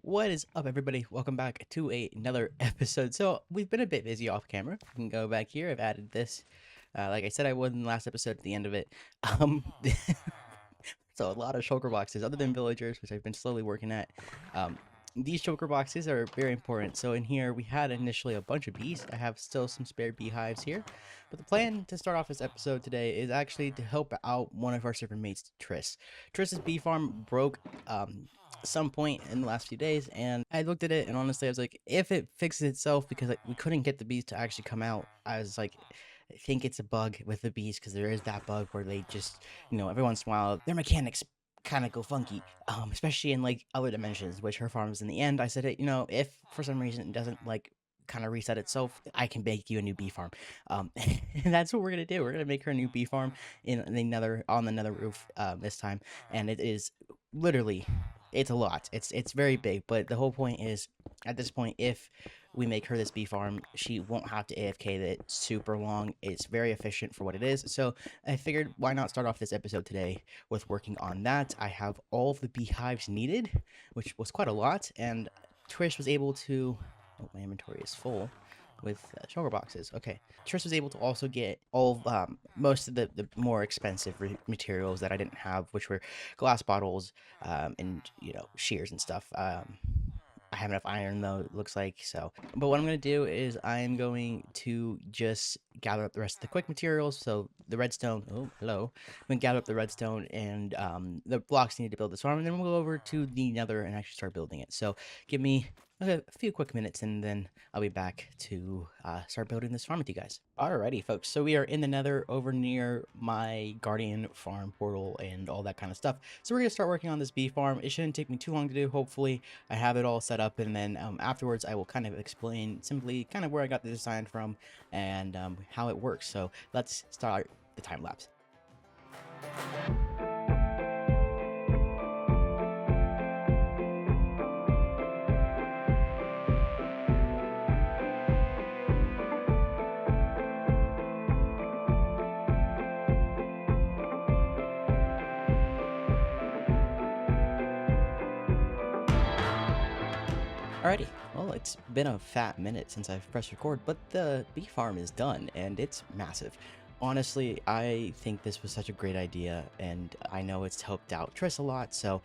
What is up, everybody? Welcome back to another episode. So we've been a bit busy off camera. You can go back here. I've added this, like I said I would in the last episode. At the end of it, um, so a lot of shulker boxes, other than villagers, which I've been slowly working at. Um, these shulker boxes are very important. So in here, we had initially a bunch of bees. I have still some spare beehives here, but the plan to start off this episode today is actually to help out one of our server mates, Triss. Triss's bee farm broke. Some point in the last few days, and I looked at it and honestly I was like, if it fixes itself, because like we couldn't get the bees to actually come out, I was like, I think it's a bug with the bees, because there is that bug where they just, every once in a while their mechanics kind of go funky, especially in like other dimensions, which her farm is. In the end I said, if for some reason it doesn't like kind of reset itself, I can make you a new bee farm. And that's what we're gonna do. We're gonna make her a new bee farm in the nether, on the nether roof, this time. And it is literally, it's a lot. It's very big, but the whole point is, at this point, if we make her this bee farm, she won't have to AFK it super long. It's very efficient for what it is. So I figured, why not start off this episode today with working on that. I have all of the beehives needed, which was quite a lot, and Trish was able to, oh, my inventory is full with sugar boxes. Okay, Trish was able to also get all of, most of the more expensive materials that I didn't have, which were glass bottles, and shears and stuff. I have enough iron though, it looks like. So, but what I'm going to do is I'm going to just gather up the rest of the quick materials. So the redstone, oh hello, I'm going to gather up the redstone and the blocks needed to build this farm, and then we'll go over to the nether and actually start building it. So give me a few quick minutes, and then I'll be back to start building this farm with you guys. Alrighty, folks. So we are in the nether over near my guardian farm portal and all that kind of stuff. So we're going to start working on this bee farm. It shouldn't take me too long to do. Hopefully I have it all set up, and then afterwards I will kind of explain simply kind of where I got the design from and how it works. So let's start the time lapse. Alrighty, well, it's been a fat minute since I've pressed record, but the bee farm is done, and it's massive. Honestly, I think this was such a great idea, and I know it's helped out Triss a lot, so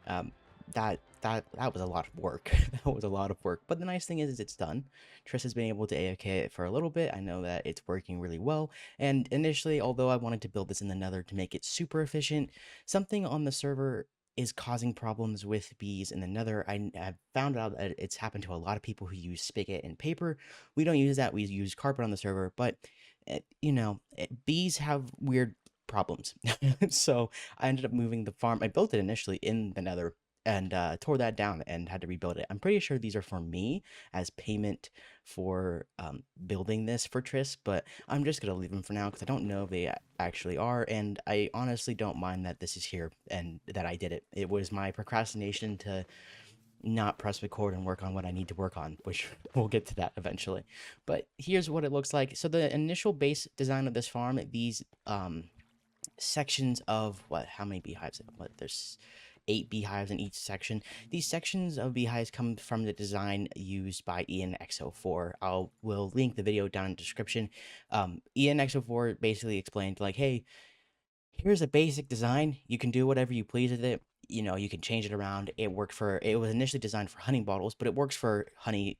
um, that was a lot of work. That was a lot of work, but the nice thing is it's done. Triss has been able to AFK it for a little bit. I know that it's working really well, and initially, although I wanted to build this in the nether to make it super efficient, something on the server is causing problems with bees in the nether. I have found out that it's happened to a lot of people who use spigot and paper. We don't use that. We use carpet on the server, but bees have weird problems. So I ended up moving the farm. I built it initially in the nether and tore that down and had to rebuild it. I'm pretty sure these are for me as payment for building this for Triss, but I'm just gonna leave them for now because I don't know if they actually are, and I honestly don't mind that this is here and that I did it. It was my procrastination to not press record and work on what I need to work on, which we'll get to that eventually. But here's what it looks like. So the initial base design of this farm, these sections of how many beehives? There's 8 beehives in each section. These sections of beehives come from the design used by ENX04. Will link the video down in the description. ENX04 basically explained like, hey, here's a basic design. You can do whatever you please with it. You can change it around. It was initially designed for honey bottles, but it works for honey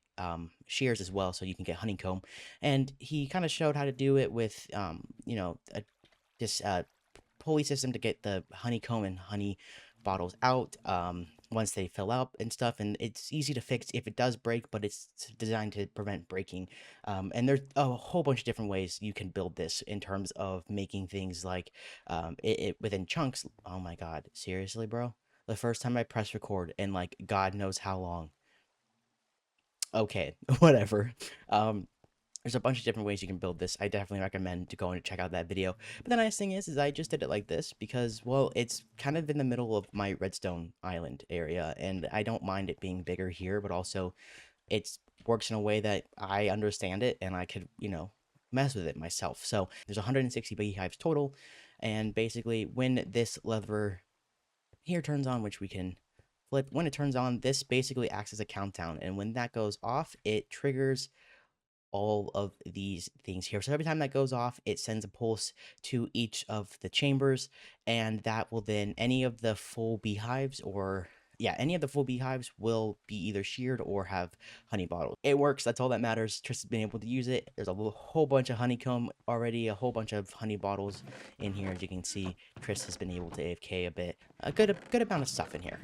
shears as well, so you can get honeycomb. And he kind of showed how to do it with this pulley system to get the honeycomb and honey bottles out once they fill up and stuff, and it's easy to fix if it does break, but it's designed to prevent breaking. And there's a whole bunch of different ways you can build this in terms of making things like it within chunks. Oh my god, seriously, bro? The first time I pressed record in like God knows how long. Okay, whatever. There's a bunch of different ways you can build this. I definitely recommend to go and check out that video. But the nice thing is I just did it like this because, well, it's kind of in the middle of my redstone island area, and I don't mind it being bigger here, but also it works in a way that I understand it and I could, mess with it myself. So there's 160 beehives total, and basically when this lever here turns on, which we can flip. When it turns on, this basically acts as a countdown, and when that goes off, it triggers all of these things here. So every time that goes off, it sends a pulse to each of the chambers, and that will then any of the full beehives or yeah, any of the full beehives will be either sheared or have honey bottles. It works. That's all that matters. Trish has been able to use it. There's a whole bunch of honeycomb already, a whole bunch of honey bottles in here. As you can see, Tris has been able to AFK a bit, a good amount of stuff in here,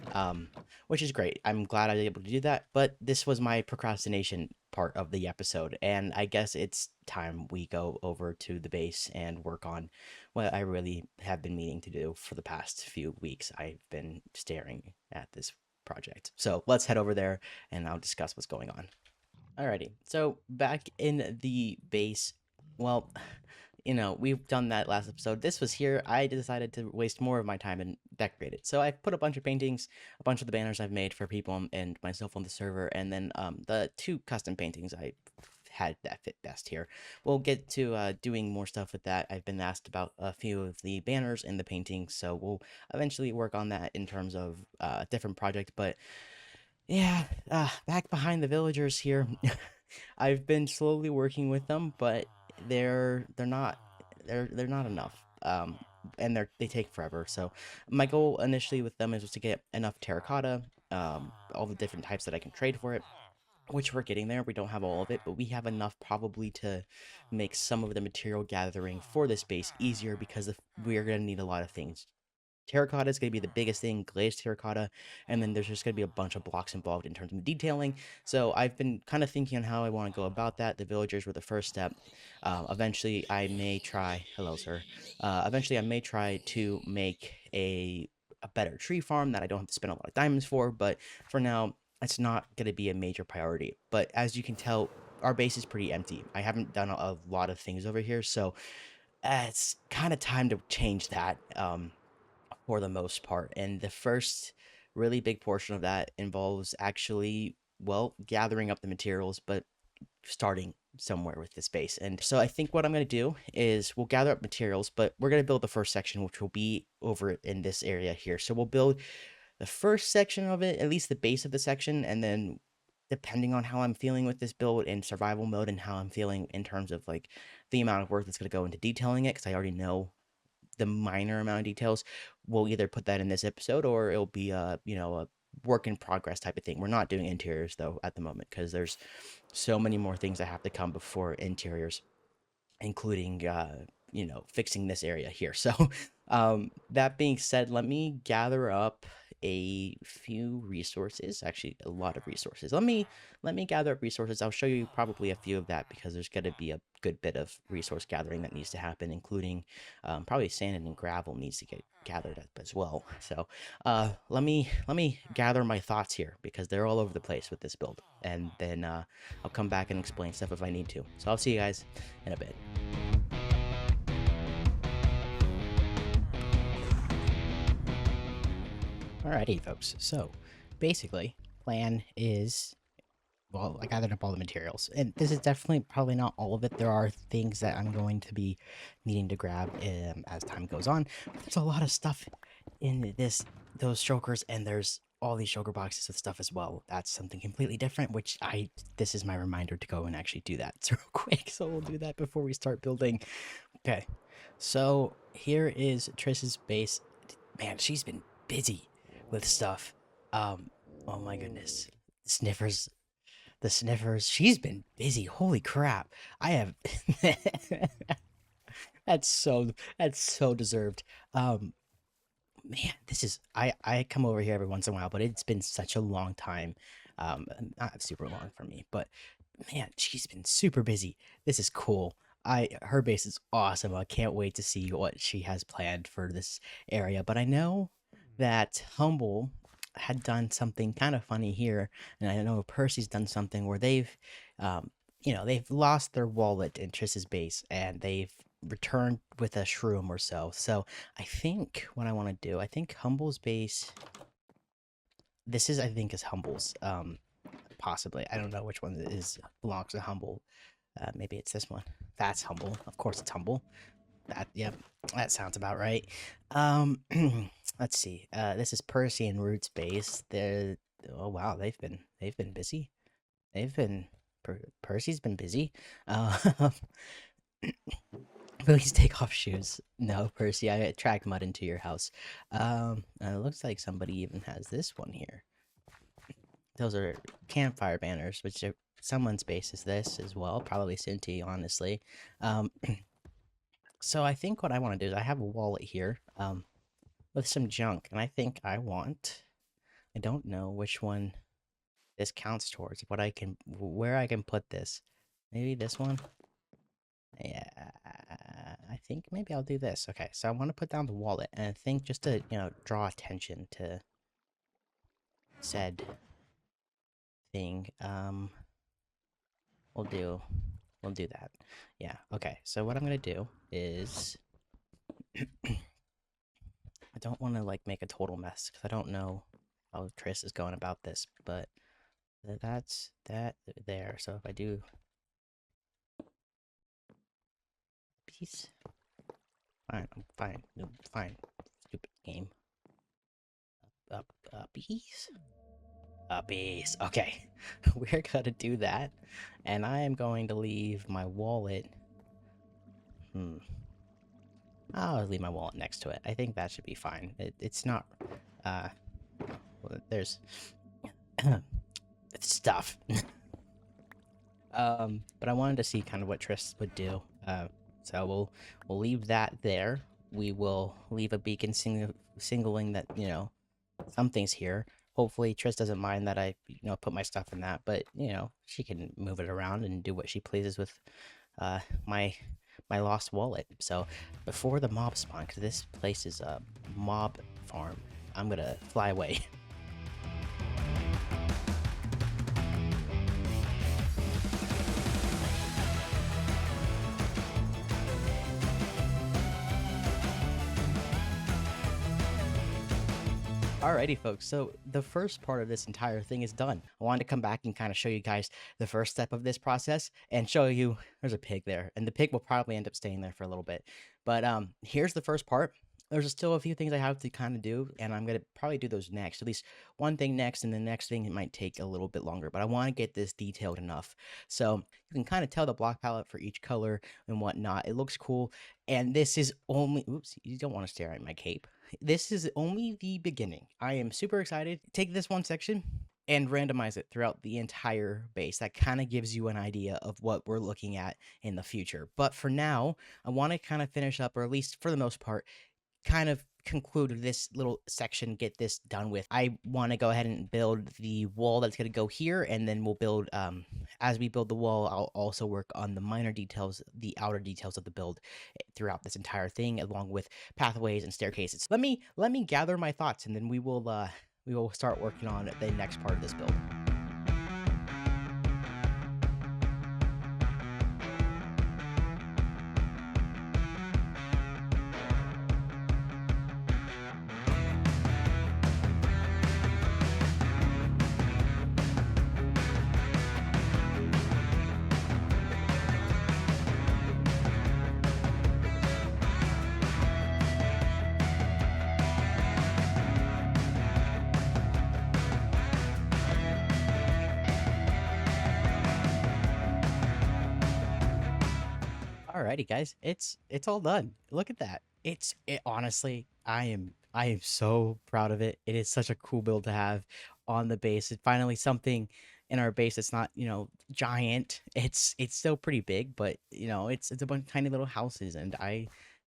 which is great. I'm glad I was able to do that. But this was my procrastination part of the episode, and I guess it's time we go over to the base and work on what I really have been meaning to do for the past few weeks. I've been staring at this project. So let's head over there and I'll discuss what's going on. Alrighty, so back in the base, well, we've done that last episode. This was here. I decided to waste more of my time and decorate it. So I put a bunch of paintings, a bunch of the banners I've made for people and myself on the server, and then the two custom paintings I had that fit best here. We'll get to doing more stuff with that. I've been asked about a few of the banners and the paintings, so we'll eventually work on that in terms of a different project. But yeah, back behind the villagers here. I've been slowly working with them, but they're not they're not enough. And they take forever. So my goal initially with them is just to get enough terracotta, all the different types that I can trade for it, which we're getting there. We don't have all of it, but we have enough probably to make some of the material gathering for this base easier because we're going to need a lot of things. Terracotta is going to be the biggest thing, glazed terracotta, and then there's just going to be a bunch of blocks involved in terms of detailing. So I've been kind of thinking on how I want to go about that. The villagers were the first step. Eventually, I may try. Hello, sir. Eventually, I may try to make a better tree farm that I don't have to spend a lot of diamonds for. But for now, it's not going to be a major priority. But as you can tell, our base is pretty empty. I haven't done a lot of things over here, so it's kind of time to change that. For the most part. And the first really big portion of that involves actually, well, gathering up the materials, but starting somewhere with this base. And so I think what I'm going to do is we'll gather up materials, but we're going to build the first section, which will be over in this area here. So we'll build the first section of it, at least the base of the section, and then depending on how I'm feeling with this build in survival mode and how I'm feeling in terms of like the amount of work that's going to go into detailing it, because I already know the minor amount of details, we'll either put that in this episode or it'll be a work in progress type of thing. We're not doing interiors though at the moment because there's so many more things that have to come before interiors, including fixing this area here. So that being said, let me gather up a few resources, actually a lot of resources. Let me gather up resources. I'll show you probably a few of that because there's going to be a good bit of resource gathering that needs to happen, including probably sand and gravel needs to get gathered up as well. So let me gather my thoughts here because they're all over the place with this build, and then I'll come back and explain stuff if I need to. So I'll see you guys in a bit. Alrighty, folks. So basically, plan is, well, I gathered up all the materials, and this is definitely probably not all of it. There are things that I'm going to be needing to grab as time goes on. But there's a lot of stuff in those shulkers, and there's all these shulker boxes of stuff as well. That's something completely different, which this is my reminder to go and actually do that real quick. So we'll do that before we start building. Okay, so here is Triss's base. Man, she's been busy with stuff. Oh my goodness. Sniffers the sniffers. She's been busy. Holy crap. I have that's so deserved. Um Man, this is I come over here every once in a while, but it's been such a long time. Not super long for me, but man, she's been super busy. This is cool. Her base is awesome. I can't wait to see what she has planned for this area. But I know that Humble had done something kind of funny here, and I know Percy's done something where they've lost their wallet in Triss's base, and they've returned with a shroom or so. So I think what I want to do, I think Humble's base. This is, I think, is Humble's. Possibly. I don't know which one is belongs to Humble. Maybe it's this one. That's Humble. Of course, it's Humble. Yep, that sounds about right. Um, Let's see. This is Percy and Root's base. They're oh wow, they've been busy. They've been Percy's been busy. Uh, Please take off shoes. No, Percy, I attract mud into your house. It looks like somebody even has this one here. Those are campfire banners, which are, someone's base is this as well. Probably Cinti, honestly. Um, so I think what I want to do is I have a wallet here, with some junk, and I think I want. I don't know which one this counts towards. What I can, where I can put this. Maybe this one. Yeah, I think maybe I'll do this. Okay, so I want to put down the wallet, and I think just to draw attention to said thing, we'll do we'll do that. Yeah. Okay. So what I'm gonna do is I don't want to like make a total mess because I don't know how Triss is going about this, but that's that there. So if I do peace, fine, I'm fine, no, fine, stupid game. Peace. Beast. Okay, we're gonna do that, and I am going to leave my wallet. Hmm. I'll leave my wallet next to it. I think that should be fine. It's not. Uh, there's stuff. But I wanted to see kind of what Triss would do. So we'll leave that there. We will leave a beacon singling that something's here. Hopefully Triss doesn't mind that I put my stuff in that, but she can move it around and do what she pleases with uh my my lost wallet. So before the mob spawn, because this place is a mob farm, I'm gonna fly away. Alrighty, folks. So the first part of this entire thing is done. I wanted to come back and kind of show you guys the first step of this process and show you there's a pig there, and the pig will probably end up staying there for a little bit. But here's the first part. There's still a few things I have to kind of do, and I'm gonna probably do those next. At least one thing next, and the next thing it might take a little bit longer. But I want to get this detailed enough, so you can kind of tell the block palette for each color and whatnot. It looks cool, and this is only. Oops, you don't want to stare at my cape. This is only the beginning. I am super excited. Take this one section and randomize it throughout the entire base. That kind of gives you an idea of what we're looking at in the future. But for now, I want to kind of finish up, or at least for the most part, kind of conclude this little section, get this done with. I want to go ahead and build the wall that's going to go here, and then we'll build, as we build the wall, I'll also work on the minor details, the outer details of the build throughout this entire thing, along with pathways and staircases. Let me gather my thoughts, and then we will start working on the next part of this build. Alrighty, guys, it's all done. Look at that. Honestly, I am so proud of it. It is such a cool build to have on the base. It's finally something in our base that's not giant. It's still pretty big, but it's a bunch of tiny little houses, and I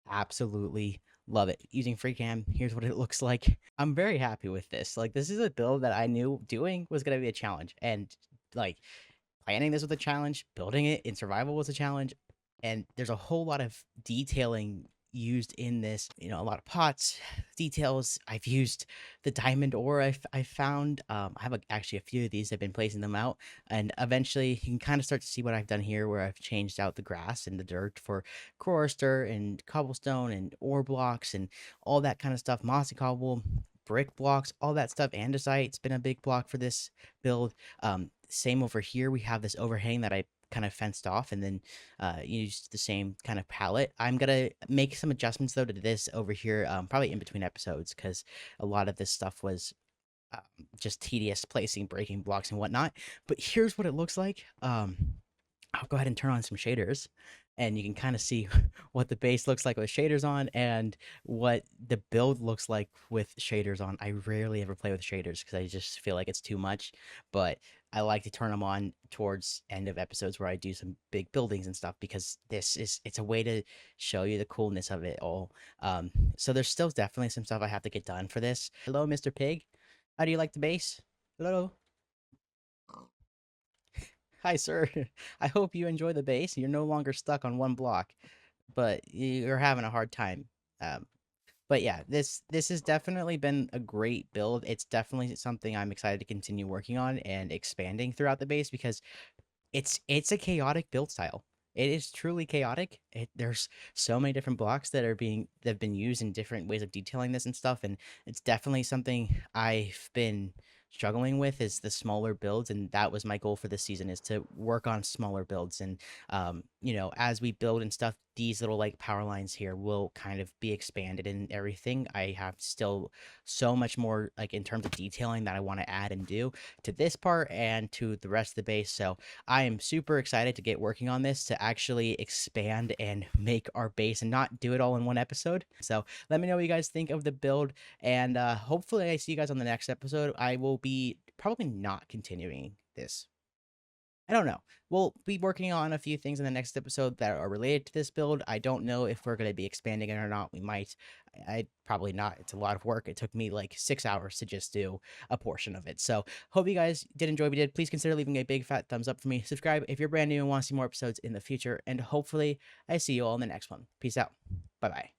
absolutely love it. Using free cam, here's what it looks like. I'm very happy with this. Like, this is a build that I knew doing was gonna be a challenge, and like planning this was a challenge, building it in survival was a challenge, and there's a whole lot of detailing used in this. A lot of pots, details. I've used the diamond ore I found. I have actually a few of these. I've been placing them out, and eventually you can kind of start to see what I've done here, where I've changed out the grass and the dirt for chorister and cobblestone and ore blocks and all that kind of stuff. Mossy cobble, brick blocks, all that stuff. Andesite's been a big block for this build. Same over here. We have this overhang that I kind of fenced off and then use the same kind of palette. I'm gonna make some adjustments though to this over here, probably in between episodes, because a lot of this stuff was um, just tedious placing, breaking blocks and whatnot. But here's what it looks like. I'll go ahead and turn on some shaders, and you can kind of see what the base looks like with shaders on and what the build looks like with shaders on. I rarely ever play with shaders because I just feel like it's too much, but I like to turn them on towards end of episodes where I do some big buildings and stuff, because it's a way to show you the coolness of it all. So there's still definitely some stuff I have to get done for this. Hello, Mr. Pig. How do you like the base? Hello. Hi, sir. I hope you enjoy the base. You're no longer stuck on one block, but you're having a hard time. Um, but yeah, this has definitely been a great build. It's definitely something I'm excited to continue working on and expanding throughout the base, because it's a chaotic build style. It is truly chaotic. There's so many different blocks that have been used in different ways of detailing this and stuff, and it's definitely something I've been struggling with is the smaller builds, and that was my goal for this season, is to work on smaller builds. And as we build and stuff, these little like power lines here will kind of be expanded and everything. I have still so much more like in terms of detailing that I want to add and do to this part and to the rest of the base. So I am super excited to get working on this, to actually expand and make our base and not do it all in one episode. So let me know what you guys think of the build, and hopefully I see you guys on the next episode. I will be probably not continuing this. I don't know. We'll be working on a few things in the next episode that are related to this build. I don't know if we're going to be expanding it or not. We might. I probably not. It's a lot of work. It took me like 6 hours to just do a portion of it. So hope you guys did enjoy what we did. Please consider leaving a big fat thumbs up for me. Subscribe if you're brand new and want to see more episodes in the future. And hopefully I see you all in the next one. Peace out. Bye bye.